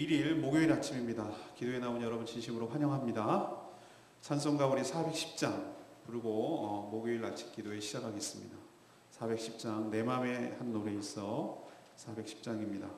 1일 목요일 아침입니다. 기도에 나온 여러분 진심으로 환영합니다. 찬송가 우리 410장 부르고 목요일 아침 기도에 시작하겠습니다. 410장 내 맘에 한 노래 있어 410장입니다.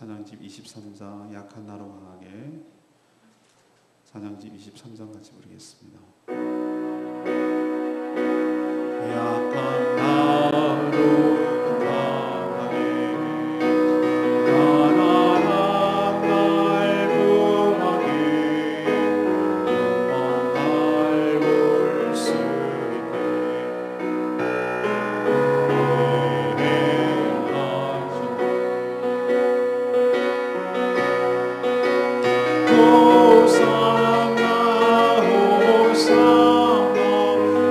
찬양집 23장 약한 나로 강하게 찬양집 23장 같이 부르겠습니다. 약한 나로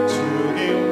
주님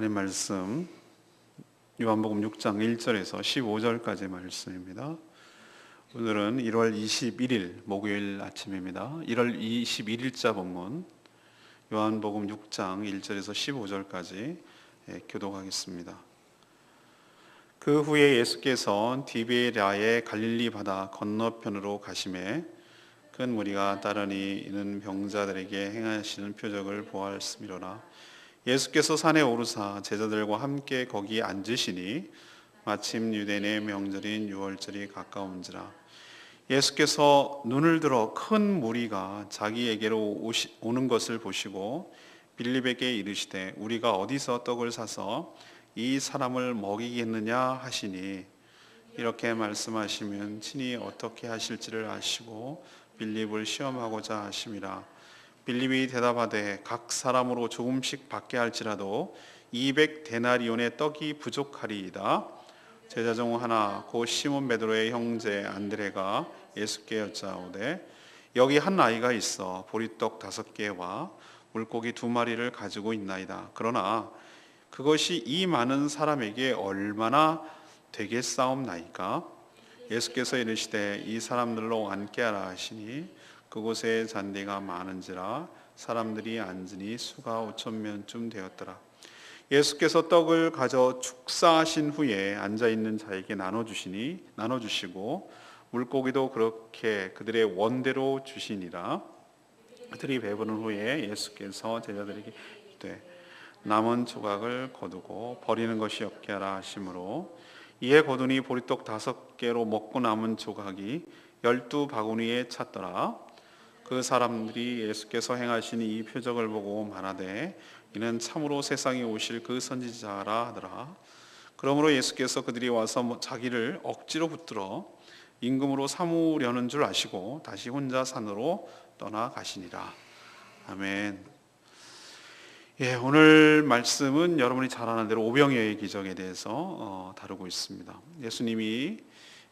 하나님 말씀 요한복음 6장 1절에서 15절까지 말씀입니다. 오늘은 1월 21일 목요일 아침입니다. 1월 21일자 본문 요한복음 6장 1절에서 15절까지 교독하겠습니다. 그 후에 예수께서 디베랴의 갈릴리 바다 건너편으로 가시매 큰 무리가 따르니 이는 병자들에게 행하시는 표적을 보았음이로라. 예수께서 산에 오르사 제자들과 함께 거기 앉으시니 마침 유대인의 명절인 유월절이 가까운지라. 예수께서 눈을 들어 큰 무리가 자기에게로 오는 것을 보시고 빌립에게 이르시되 우리가 어디서 떡을 사서 이 사람을 먹이겠느냐 하시니, 이렇게 말씀하시면 친히 어떻게 하실지를 아시고 빌립을 시험하고자 하심이라. 빌립이 대답하되 각 사람으로 조금씩 받게 할지라도 200데나리온의 떡이 부족하리이다. 제자 중 하나 곧 시몬 베드로의 형제 안드레가 예수께 여짜오되 여기 한 아이가 있어 보리떡 5개와 물고기 2마리를 가지고 있나이다. 그러나 그것이 이 많은 사람에게 얼마나 되겠사옵나이까? 예수께서 이르시되 이 사람들로 앉게 하라 하시니 그곳에 잔디가 많은지라 사람들이 앉으니 수가 5,000명쯤 되었더라. 예수께서 떡을 가져 축사하신 후에 앉아있는 자에게 나눠주시고 물고기도 그렇게 그들의 원대로 주시니라. 그들이 배부른 후에 예수께서 제자들에게 이르되 남은 조각을 거두고 버리는 것이 없게 하라 하시므로 이에 거두니 보리떡 5개로 먹고 남은 조각이 12바구니에 찼더라. 그 사람들이 예수께서 행하신 이 표적을 보고 말하되 이는 참으로 세상에 오실 그 선지자라 하더라. 그러므로 예수께서 그들이 와서 자기를 억지로 붙들어 임금으로 삼으려는 줄 아시고 다시 혼자 산으로 떠나가시니라. 아멘. 오늘 말씀은 여러분이 잘 아는 대로 오병이어의 기적에 대해서 다루고 있습니다. 예수님이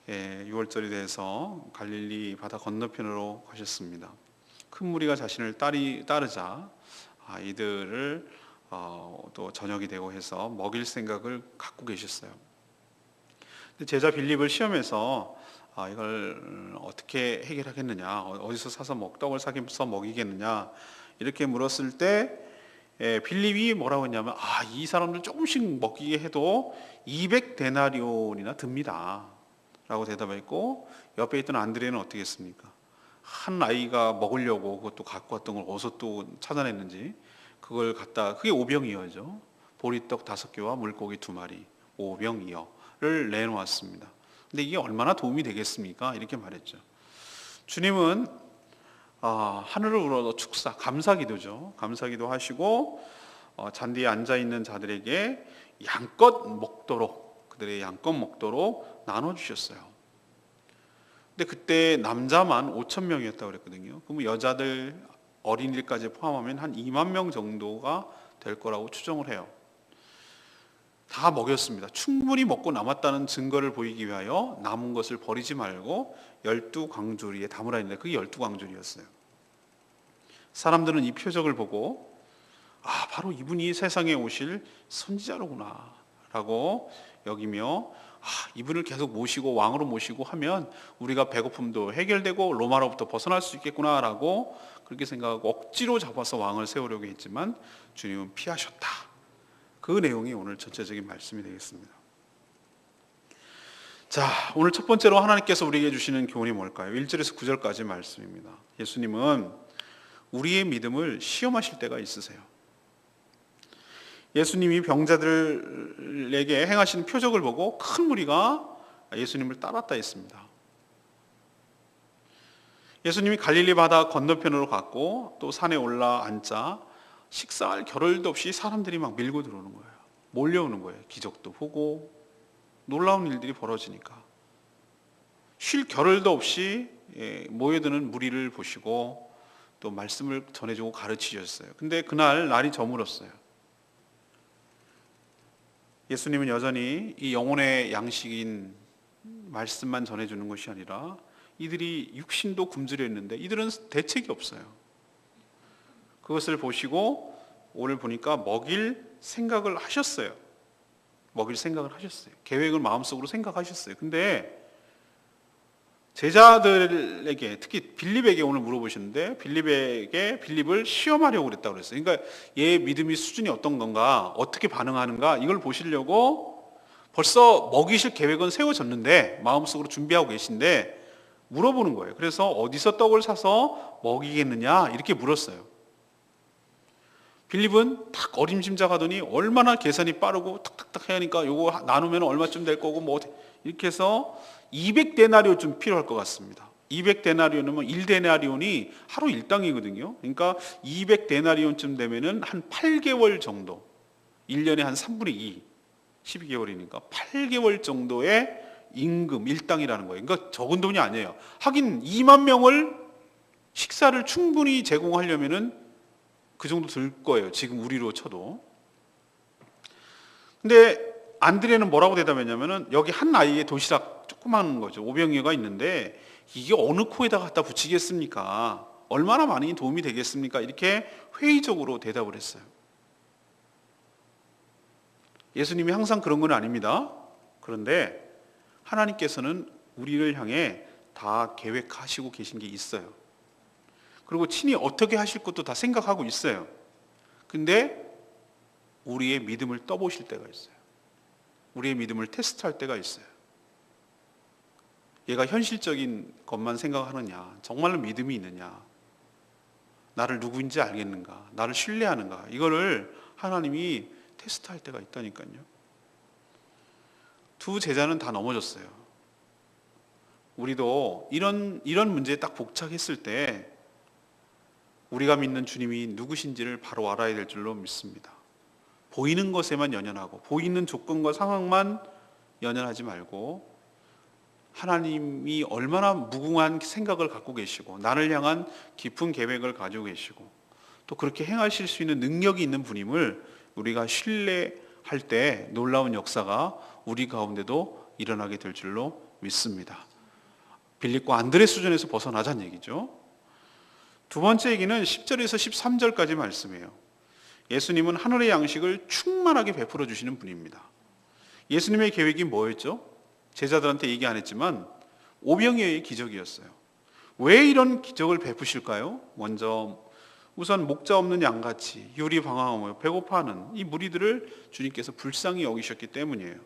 6월절이 돼서 갈릴리 바다 건너편으로 가셨습니다. 큰 무리가 자신을 따르자 이들을 또 저녁이 되고 해서 먹일 생각을 갖고 계셨어요. 근데 제자 빌립을 시험해서 이걸 어떻게 해결하겠느냐, 어디서 사서 떡을 사서 먹이겠느냐 이렇게 물었을 때 빌립이 뭐라고 했냐면 이 사람들 조금씩 먹이게 해도 200데나리온이나 듭니다 라고 대답했고, 옆에 있던 안드레는 어떻게 했습니까? 한 아이가 먹으려고 그것도 갖고 왔던 걸 어디서 또 찾아냈는지 그걸 갖다, 그게 오병이어죠. 보리떡 5개와 물고기 2마리, 오병이어를 내놓았습니다. 근데 이게 얼마나 도움이 되겠습니까? 이렇게 말했죠. 주님은 하늘을 우러러 축사, 감사기도죠. 감사기도 하시고 잔디에 앉아있는 자들에게 그들의 양껏 먹도록 나눠주셨어요. 근데 그때 남자만 5,000명이었다고 그랬거든요. 그럼 여자들, 어린이들까지 포함하면 한 2만 명 정도가 될 거라고 추정을 해요. 다 먹였습니다. 충분히 먹고 남았다는 증거를 보이기 위하여 남은 것을 버리지 말고 12광주리에 담으라 했는데 그게 12광주리였어요. 사람들은 이 표적을 보고 바로 이분이 세상에 오실 선지자로구나 라고 여기며 이분을 계속 모시고 왕으로 모시고 하면 우리가 배고픔도 해결되고 로마로부터 벗어날 수 있겠구나 라고 그렇게 생각하고 억지로 잡아서 왕을 세우려고 했지만 주님은 피하셨다. 그 내용이 오늘 전체적인 말씀이 되겠습니다. 자, 오늘 첫 번째로 하나님께서 우리에게 주시는 교훈이 뭘까요? 1절에서 9절까지 말씀입니다. 예수님은 우리의 믿음을 시험하실 때가 있으세요. 예수님이 병자들에게 행하신 표적을 보고 큰 무리가 예수님을 따랐다 했습니다. 예수님이 갈릴리 바다 건너편으로 갔고 또 산에 올라 앉자 식사할 겨를도 없이 사람들이 막 밀고 들어오는 거예요. 몰려오는 거예요. 기적도 보고 놀라운 일들이 벌어지니까 쉴 겨를도 없이 모여드는 무리를 보시고 또 말씀을 전해주고 가르치셨어요. 근데 그날 날이 저물었어요. 예수님은 여전히 이 영혼의 양식인 말씀만 전해주는 것이 아니라 이들이 육신도 굶주려 있는데 이들은 대책이 없어요. 그것을 보시고 오늘 보니까 먹일 생각을 하셨어요. 먹일 생각을 하셨어요. 계획을 마음속으로 생각하셨어요. 근데 제자들에게, 특히 빌립에게 오늘 물어보시는데, 빌립을 시험하려고 그랬다고 그랬어요. 그러니까 얘의 믿음이 수준이 어떤 건가, 어떻게 반응하는가, 이걸 보시려고 벌써 먹이실 계획은 세워졌는데, 마음속으로 준비하고 계신데 물어보는 거예요. 그래서 어디서 떡을 사서 먹이겠느냐 이렇게 물었어요. 빌립은 탁 어림짐작하더니 얼마나 계산이 빠르고 탁탁탁 하니까 요거 나누면 얼마쯤 될 거고 뭐 이렇게 해서 200데나리온쯤 필요할 것 같습니다. 200데나리온이면 1데나리온이 하루 일당이거든요. 그러니까 200데나리온쯤 되면은 한 8개월 정도, 1년에 한 3분의 2, 12개월이니까 8개월 정도의 임금, 일당이라는 거예요. 그러니까 적은 돈이 아니에요. 하긴 2만 명을 식사를 충분히 제공하려면은 그 정도 들 거예요. 지금 우리로 쳐도. 근데 안드레는 뭐라고 대답했냐면은 여기 한 아이의 도시락 조그만 거죠. 오병이어가 있는데 이게 어느 코에다 갖다 붙이겠습니까? 얼마나 많이 도움이 되겠습니까? 이렇게 회의적으로 대답을 했어요. 예수님이 항상 그런 건 아닙니다. 그런데 하나님께서는 우리를 향해 다 계획하시고 계신 게 있어요. 그리고 친히 어떻게 하실 것도 다 생각하고 있어요. 근데 우리의 믿음을 떠보실 때가 있어요. 우리의 믿음을 테스트할 때가 있어요. 얘가 현실적인 것만 생각하느냐, 정말로 믿음이 있느냐, 나를 누구인지 알겠는가, 나를 신뢰하는가, 이거를 하나님이 테스트할 때가 있다니까요. 두 제자는 다 넘어졌어요. 우리도 이런 문제에 딱 복착했을 때 우리가 믿는 주님이 누구신지를 바로 알아야 될 줄로 믿습니다. 보이는 것에만 연연하고 보이는 조건과 상황만 연연하지 말고 하나님이 얼마나 무궁한 생각을 갖고 계시고 나를 향한 깊은 계획을 가지고 계시고 또 그렇게 행하실 수 있는 능력이 있는 분임을 우리가 신뢰할 때 놀라운 역사가 우리 가운데도 일어나게 될 줄로 믿습니다. 빌립과 안드레 수준에서 벗어나자는 얘기죠. 두 번째 얘기는 10절에서 13절까지 말씀이에요. 예수님은 하늘의 양식을 충만하게 베풀어 주시는 분입니다. 예수님의 계획이 뭐였죠? 제자들한테 얘기 안 했지만 오병이어의 기적이었어요. 왜 이런 기적을 베푸실까요? 먼저 우선 목자 없는 양같이 유리방황하며 배고파하는 이 무리들을 주님께서 불쌍히 여기셨기 때문이에요.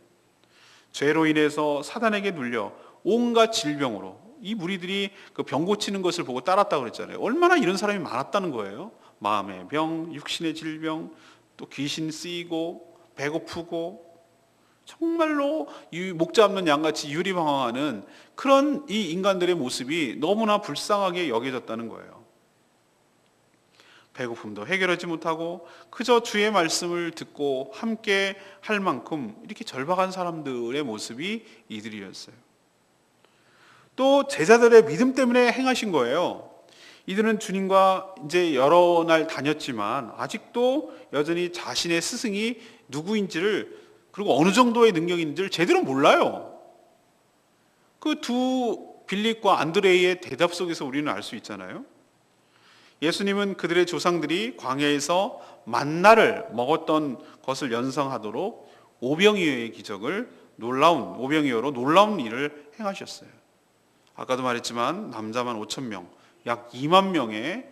죄로 인해서 사단에게 눌려 온갖 질병으로 이 무리들이 그 병 고치는 것을 보고 따랐다고 그랬잖아요. 얼마나 이런 사람이 많았다는 거예요. 마음의 병, 육신의 질병, 또 귀신 쓰이고 배고프고 정말로 목자 없는 양같이 유리방황하는 그런 이 인간들의 모습이 너무나 불쌍하게 여겨졌다는 거예요. 배고픔도 해결하지 못하고 그저 주의 말씀을 듣고 함께 할 만큼 이렇게 절박한 사람들의 모습이 이들이었어요. 또 제자들의 믿음 때문에 행하신 거예요. 이들은 주님과 이제 여러 날 다녔지만 아직도 여전히 자신의 스승이 누구인지를 그리고 어느 정도의 능력이 있는지를 제대로 몰라요. 그 두 빌립과 안드레의 대답 속에서 우리는 알 수 있잖아요. 예수님은 그들의 조상들이 광야에서 만나를 먹었던 것을 연상하도록 오병이어의 기적을 오병이어로 놀라운 일을 행하셨어요. 아까도 말했지만 남자만 5천 명, 약 2만 명의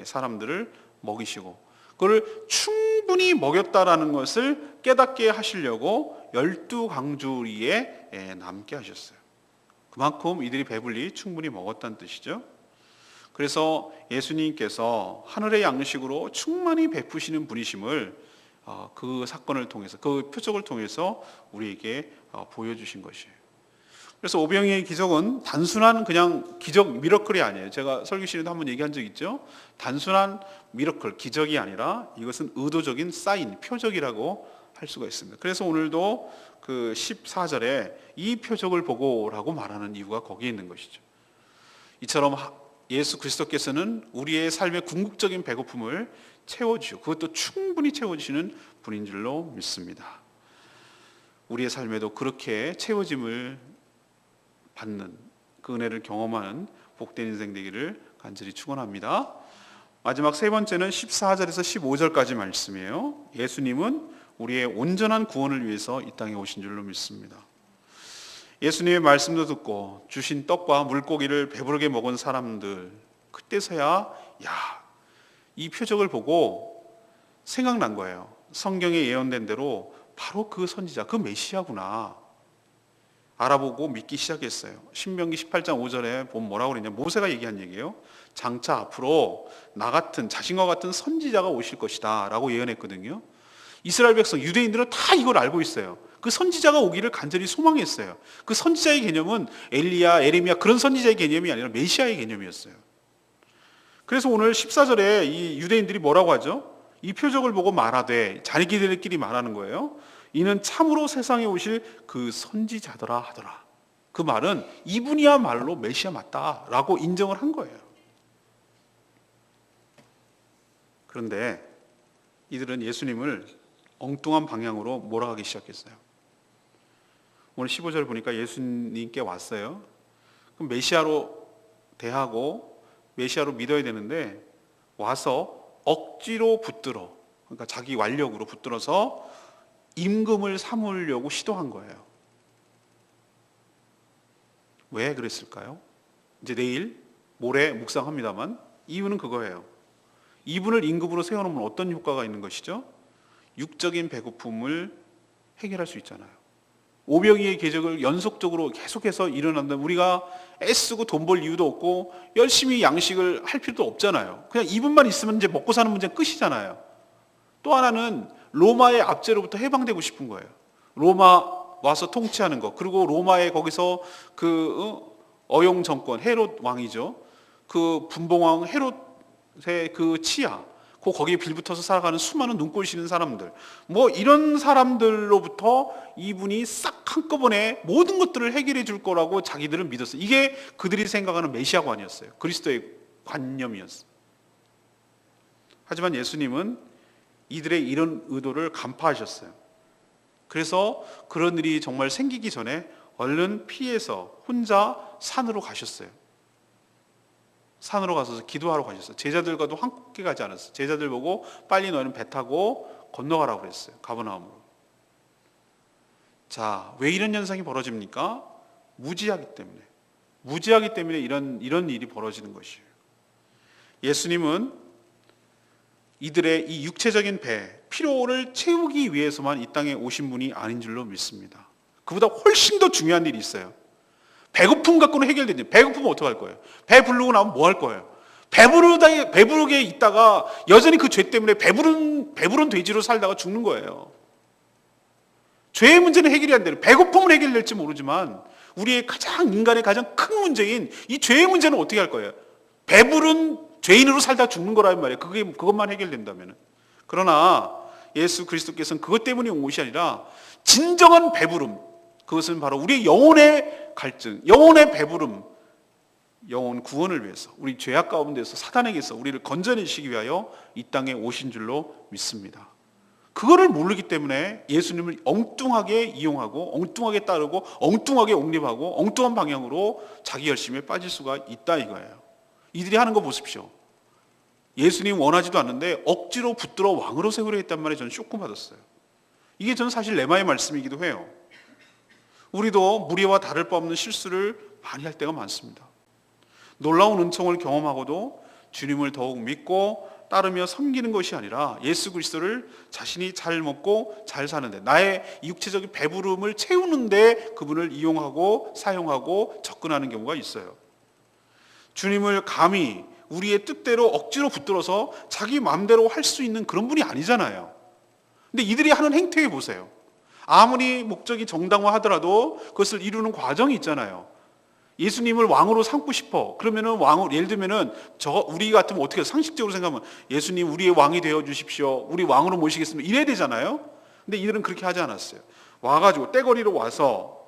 사람들을 먹이시고 그걸 충분히 먹였다라는 것을 깨닫게 하시려고 12강주리에 남게 하셨어요. 그만큼 이들이 배불리 충분히 먹었다는 뜻이죠. 그래서 예수님께서 하늘의 양식으로 충만히 베푸시는 분이심을 그 사건을 통해서 그 표적을 통해서 우리에게 보여주신 것이에요. 그래서 오병이어의 기적은 단순한 그냥 기적 미러클이 아니에요. 제가 설교 시간에도 한번 얘기한 적 있죠. 단순한 미러클 기적이 아니라 이것은 의도적인 사인 표적이라고 할 수가 있습니다. 그래서 오늘도 그 14절에 이 표적을 보고라고 말하는 이유가 거기에 있는 것이죠. 이처럼 예수 그리스도께서는 우리의 삶의 궁극적인 배고픔을 채워주시고 그것도 충분히 채워주시는 분인 줄로 믿습니다. 우리의 삶에도 그렇게 채워짐을 받는 그 은혜를 경험하는 복된 인생 되기를 간절히 축원합니다. 마지막 세 번째는 14절에서 15절까지 말씀이에요. 예수님은 우리의 온전한 구원을 위해서 이 땅에 오신 줄로 믿습니다. 예수님의 말씀도 듣고 주신 떡과 물고기를 배부르게 먹은 사람들, 그때서야 이 표적을 보고 생각난 거예요. 성경에 예언된 대로 바로 그 선지자, 그 메시아구나 알아보고 믿기 시작했어요. 신명기 18장 5절에 보면 뭐라고 그러냐, 모세가 얘기한 얘기예요. 장차 앞으로 나 같은, 자신과 같은 선지자가 오실 것이다 라고 예언했거든요. 이스라엘 백성, 유대인들은 다 이걸 알고 있어요. 그 선지자가 오기를 간절히 소망했어요. 그 선지자의 개념은 엘리야, 에레미야 그런 선지자의 개념이 아니라 메시아의 개념이었어요. 그래서 오늘 14절에 이 유대인들이 뭐라고 하죠? 이 표적을 보고 말하되, 자기들끼리 말하는 거예요. 이는 참으로 세상에 오실 그 선지자더라 하더라. 그 말은 이분이야말로 메시아 맞다라고 인정을 한 거예요. 그런데 이들은 예수님을 엉뚱한 방향으로 몰아가기 시작했어요. 오늘 15절 보니까 예수님께 왔어요. 그럼 메시아로 대하고 메시아로 믿어야 되는데 와서 억지로 붙들어, 그러니까 자기 완력으로 붙들어서 임금을 삼으려고 시도한 거예요. 왜 그랬을까요? 이제 내일 모레 묵상합니다만 이유는 그거예요. 이분을 임금으로 세워놓으면 어떤 효과가 있는 것이죠? 육적인 배고픔을 해결할 수 있잖아요. 오병이의 궤적을 연속적으로 계속해서 일어난다면 우리가 애쓰고 돈 벌 이유도 없고 열심히 양식을 할 필요도 없잖아요. 그냥 이분만 있으면 이제 먹고 사는 문제는 끝이잖아요. 또 하나는 로마의 압제로부터 해방되고 싶은 거예요. 로마 와서 통치하는 것, 그리고 로마의 거기서 그 어용 정권, 헤롯 왕이죠. 그 분봉왕 헤롯의 그 치하, 거기에 빌붙어서 살아가는 수많은 눈꼴 시는 사람들, 뭐 이런 사람들로부터 이분이 싹 한꺼번에 모든 것들을 해결해 줄 거라고 자기들은 믿었어요. 이게 그들이 생각하는 메시아관이었어요. 그리스도의 관념이었어요. 하지만 예수님은 이들의 이런 의도를 간파하셨어요. 그래서 그런 일이 정말 생기기 전에 얼른 피해서 혼자 산으로 가셨어요. 산으로 가서 기도하러 가셨어요. 제자들과도 함께 가지 않았어요. 제자들 보고 빨리 너희는 배 타고 건너가라고 그랬어요. 가버나움으로. 자, 왜 이런 현상이 벌어집니까? 무지하기 때문에. 무지하기 때문에 이런 일이 벌어지는 것이에요. 예수님은 이들의 이 육체적인 필요를 채우기 위해서만 이 땅에 오신 분이 아닌 줄로 믿습니다. 그보다 훨씬 더 중요한 일이 있어요. 배고픔 갖고는 해결되지. 배고프면 어떡할 거예요? 배 부르고 나면 뭐 할 거예요? 배부르게 있다가 여전히 그 죄 때문에 배부른 돼지로 살다가 죽는 거예요. 죄의 문제는 해결이 안 돼요. 배고픔은 해결될지 모르지만 우리의 인간의 가장 큰 문제인 이 죄의 문제는 어떻게 할 거예요? 배부른 죄인으로 살다 죽는 거라는 말이에요. 그것만 해결된다면. 그러나 예수 그리스도께서는 그것 때문에 온 것이 아니라 진정한 배부름, 그것은 바로 우리의 영혼의 갈증, 영혼의 배부름, 영혼 구원을 위해서, 우리 죄악 가운데서 사단에게서 우리를 건져내시기 위하여 이 땅에 오신 줄로 믿습니다. 그거를 모르기 때문에 예수님을 엉뚱하게 이용하고 엉뚱하게 따르고 엉뚱하게 옹립하고 엉뚱한 방향으로 자기 열심에 빠질 수가 있다 이거예요. 이들이 하는 거 보십시오. 예수님 원하지도 않는데 억지로 붙들어 왕으로 세우려 했단 말에 저는 쇼크 받았어요. 이게 저는 사실 레마의 말씀이기도 해요. 우리도 무리와 다를 바 없는 실수를 많이 할 때가 많습니다. 놀라운 은총을 경험하고도 주님을 더욱 믿고 따르며 섬기는 것이 아니라 예수 그리스도를 자신이 잘 먹고 잘 사는데, 나의 육체적인 배부름을 채우는데 그분을 이용하고 사용하고 접근하는 경우가 있어요. 주님을 감히 우리의 뜻대로 억지로 붙들어서 자기 마음대로 할 수 있는 그런 분이 아니잖아요. 근데 이들이 하는 행태에 보세요. 아무리 목적이 정당화하더라도 그것을 이루는 과정이 있잖아요. 예수님을 왕으로 삼고 싶어. 그러면은 예를 들면은 우리 같으면 어떻게 상식적으로 생각하면 예수님 우리의 왕이 되어 주십시오. 우리 왕으로 모시겠습니다. 이래야 되잖아요. 근데 이들은 그렇게 하지 않았어요. 와가지고 떼거리로 와서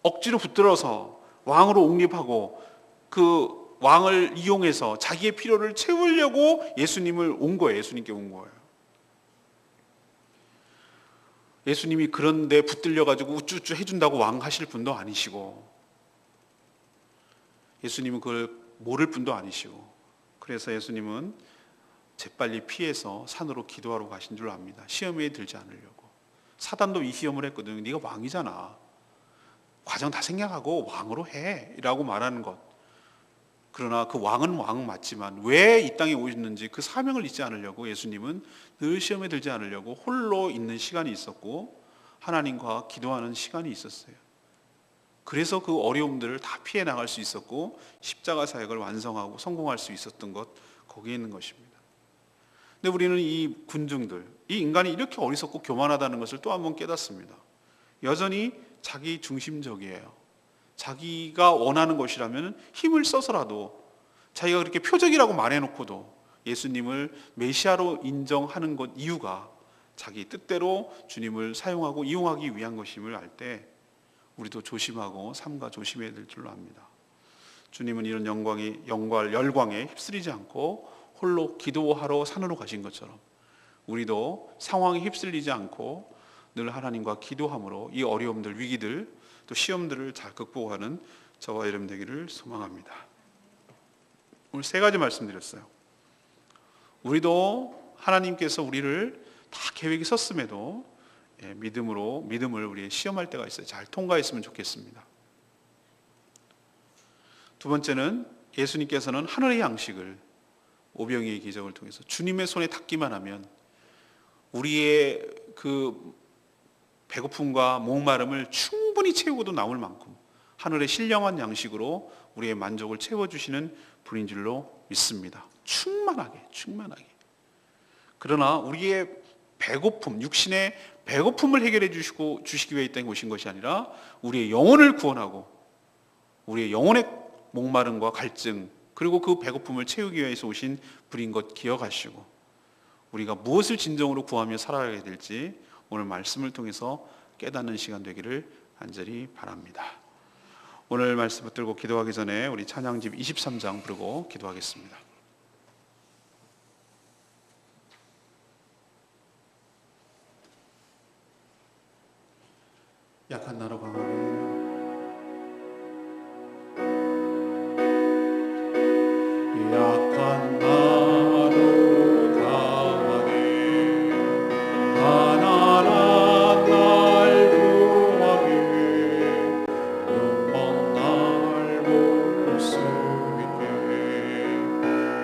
억지로 붙들어서 왕으로 옹립하고 그 왕을 이용해서 자기의 필요를 채우려고 예수님을 온 거예요. 예수님께 온 거예요. 예수님이 그런데 붙들려가지고 우쭈우쭈 해준다고 왕 하실 분도 아니시고, 예수님은 그걸 모를 분도 아니시고, 그래서 예수님은 재빨리 피해서 산으로 기도하러 가신 줄 압니다. 시험에 들지 않으려고. 사단도 이 시험을 했거든요. 네가 왕이잖아, 과정 다 생략하고 왕으로 해 라고 말하는 것. 그러나 그 왕은 왕 맞지만 왜 이 땅에 오셨는지 그 사명을 잊지 않으려고 예수님은 늘 시험에 들지 않으려고 홀로 있는 시간이 있었고 하나님과 기도하는 시간이 있었어요. 그래서 그 어려움들을 다 피해 나갈 수 있었고 십자가 사역을 완성하고 성공할 수 있었던 것, 거기에 있는 것입니다. 근데 우리는 이 군중들, 이 인간이 이렇게 어리석고 교만하다는 것을 또 한 번 깨닫습니다. 여전히 자기 중심적이에요. 자기가 원하는 것이라면 힘을 써서라도, 자기가 그렇게 표적이라고 말해놓고도 예수님을 메시아로 인정하는 것 이유가 자기 뜻대로 주님을 사용하고 이용하기 위한 것임을 알 때 우리도 조심하고 삼가 조심해야 될 줄로 압니다. 주님은 이런 열광에 휩쓸리지 않고 홀로 기도하러 산으로 가신 것처럼 우리도 상황에 휩쓸리지 않고 늘 하나님과 기도함으로 이 어려움들, 위기들, 또 시험들을 잘 극복하는 저와 여러분 되기를 소망합니다. 오늘 세 가지 말씀드렸어요. 우리도 하나님께서 우리를 다 계획이 섰음에도 믿음을 우리 시험할 때가 있어요. 잘 통과했으면 좋겠습니다. 두 번째는 예수님께서는 하늘의 양식을 오병이의 기적을 통해서 주님의 손에 닿기만 하면 우리의 그 배고픔과 목마름을 충분히 채우고도 남을 만큼 하늘의 신령한 양식으로 우리의 만족을 채워주시는 분인 줄로 믿습니다. 충만하게. 그러나 우리의 배고픔, 육신의 배고픔을 해결해 주시기 위해 이 땅에 오신 것이 아니라 우리의 영혼을 구원하고 우리의 영혼의 목마름과 갈증, 그리고 그 배고픔을 채우기 위해서 오신 분인 것 기억하시고 우리가 무엇을 진정으로 구하며 살아가야 될지 오늘 말씀을 통해서 깨닫는 시간 되기를 간절히 바랍니다. 오늘 말씀 붙들고 기도하기 전에 우리 찬양집 23장 부르고 기도하겠습니다. 약한 나로 강하게 약한 나로 강하게 가난한 날 구하게 눈먼 날 볼 수 있게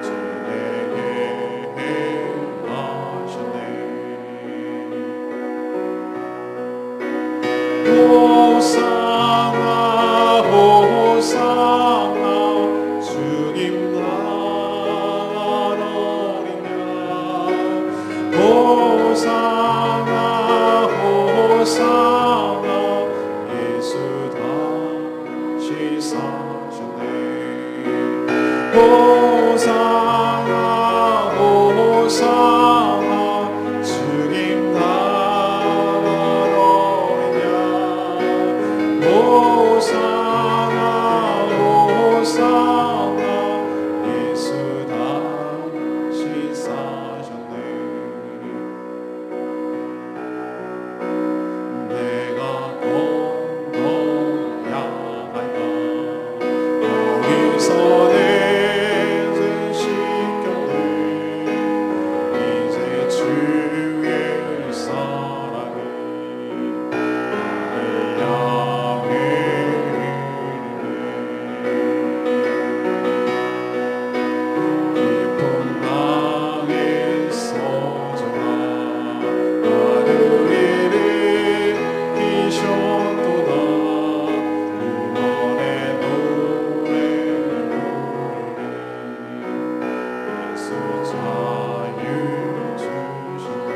지내게 행하셨네. 호산나 호산나 주님 나라리냐 호산나 호산나 예수 다시 사셨네. 호산나 호산나 주님 나라리냐 호산나 호산나 예수 다시 사셨네. 내가 건너야 할까 거기서 내 죄 씻겼네. 이제 주의 사랑이 나를 향해 깊은 강에 서정아 하늘을 피셨도다. 구원의 노래를 부르리 예수 자유 주시네.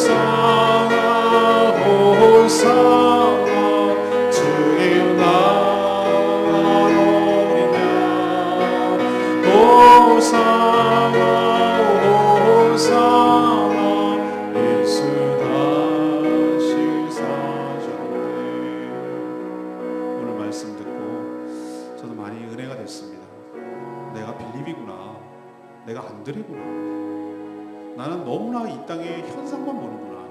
호산나 호산나 주님 나라리냐 호산나 호산나 예수 다시 사셨네. 오늘 말씀 듣고 저도 많이 은혜가 됐습니다. 내가 빌립이구나, 내가 안드레구나, 나는 너무나 이 땅의 현상만 보는구나,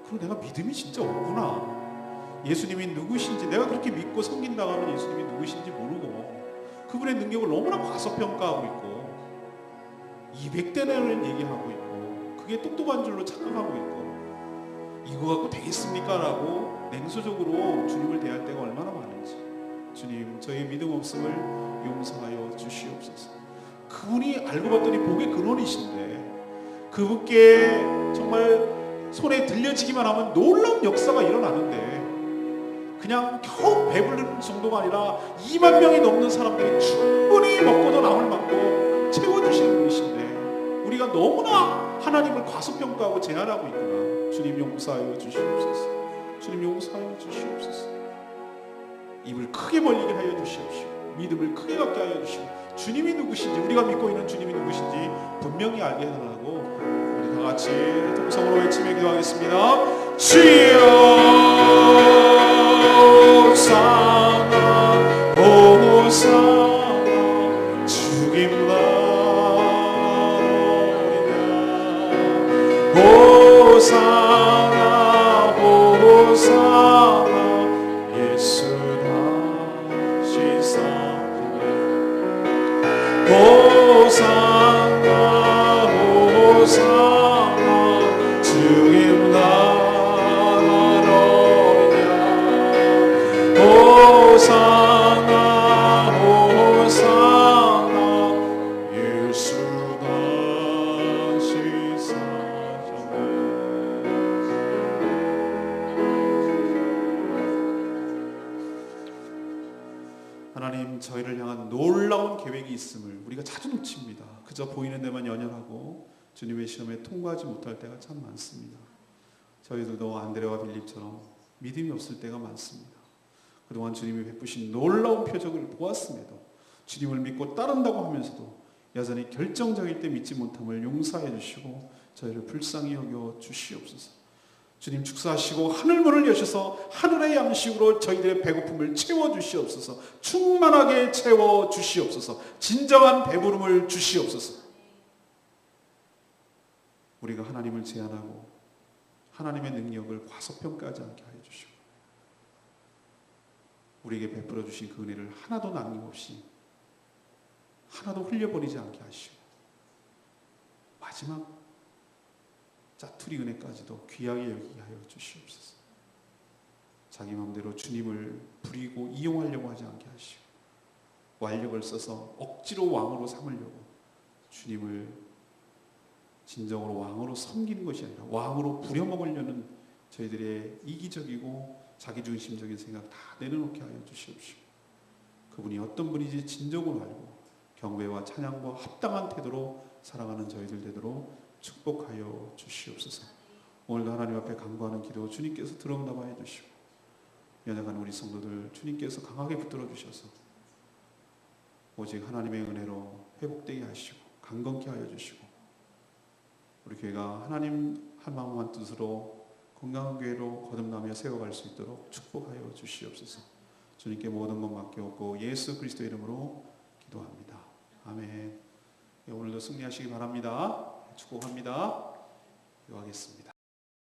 그리고 내가 믿음이 진짜 없구나, 예수님이 누구신지, 내가 그렇게 믿고 섬긴다고 하면 예수님이 누구신지 모르고 그분의 능력을 너무나 과소평가하고 있고 200대를 얘기하고 있고 그게 똑똑한 줄로 착각하고 있고 이거 갖고 되겠습니까? 라고 냉소적으로 주님을 대할 때가 얼마나 많은지. 주님, 저의 믿음 없음을 용서하여 주시옵소서. 그분이 알고 봤더니 복의 근원이신데 그분께 정말 손에 들려지기만 하면 놀라운 역사가 일어나는데 그냥 겨우 배부르는 정도가 아니라 2만 명이 넘는 사람들이 충분히 먹고도 남을 만큼 채워주시는 분이신데 우리가 너무나 하나님을 과소평가하고 제한하고 있구나. 주님 용서하여 주시옵소서. 주님 용서하여 주시옵소서. 입을 크게 벌리게 하여 주시옵시오. 믿음을 크게 갖게 하여 주시고 주님이 누구신지, 우리가 믿고 있는 주님이 누구신지 분명히 알게 해달라고 우리 다 같이 통성으로 외치며 기도하겠습니다. 주여 호산나 호산나 주님 나오리라 호산나 호산나 예수 다시 사시네 호산나 호산나 주님 나라로냐 호산나 호산나 예수 다시 사시네. 하나님, 저희를 향한 놀라운 계획이 있음을 우리가 자주 놓칩니다. 그저 보이는 데만 연연하고 주님의 시험에 통과하지 못할 때가 참 많습니다. 저희들도 안드레와 빌립처럼 믿음이 없을 때가 많습니다. 그동안 주님이 베푸신 놀라운 표적을 보았음에도 주님을 믿고 따른다고 하면서도 여전히 결정적일 때 믿지 못함을 용서해 주시고 저희를 불쌍히 여겨 주시옵소서. 주님 축사하시고 하늘문을 여셔서 하늘의 양식으로 저희들의 배고픔을 채워주시옵소서. 충만하게 채워주시옵소서. 진정한 배부름을 주시옵소서. 우리가 하나님을 제한하고 하나님의 능력을 과소평가하지 않게 하여 주시고 우리에게 베풀어 주신 그 은혜를 하나도 남김없이 하나도 흘려버리지 않게 하시고 마지막 짜투리 은혜까지도 귀하게 여기게 하여 주시옵소서. 자기 마음대로 주님을 부리고 이용하려고 하지 않게 하시고 완력을 써서 억지로 왕으로 삼으려고 주님을 진정으로 왕으로 섬기는 것이 아니라 왕으로 부려먹으려는 저희들의 이기적이고 자기중심적인 생각 다 내려놓게 하여 주시옵시고 그분이 어떤 분인지 진정으로 알고 경배와 찬양과 합당한 태도로 살아가는 저희들 되도록 축복하여 주시옵소서. 오늘도 하나님 앞에 간구하는 기도 주님께서 들어응답하여 주시고 연약한 우리 성도들 주님께서 강하게 붙들어 주셔서 오직 하나님의 은혜로 회복되게 하시고 강건케 하여 주시고 우리 교회가 하나님 한 마음 한 뜻으로 건강한 교회로 거듭나며 세워갈 수 있도록 축복하여 주시옵소서. 주님께 모든 것 맡겨오고 예수 그리스도 이름으로 기도합니다. 아멘. 오늘도 승리하시기 바랍니다. 축복합니다. 기도하겠습니다.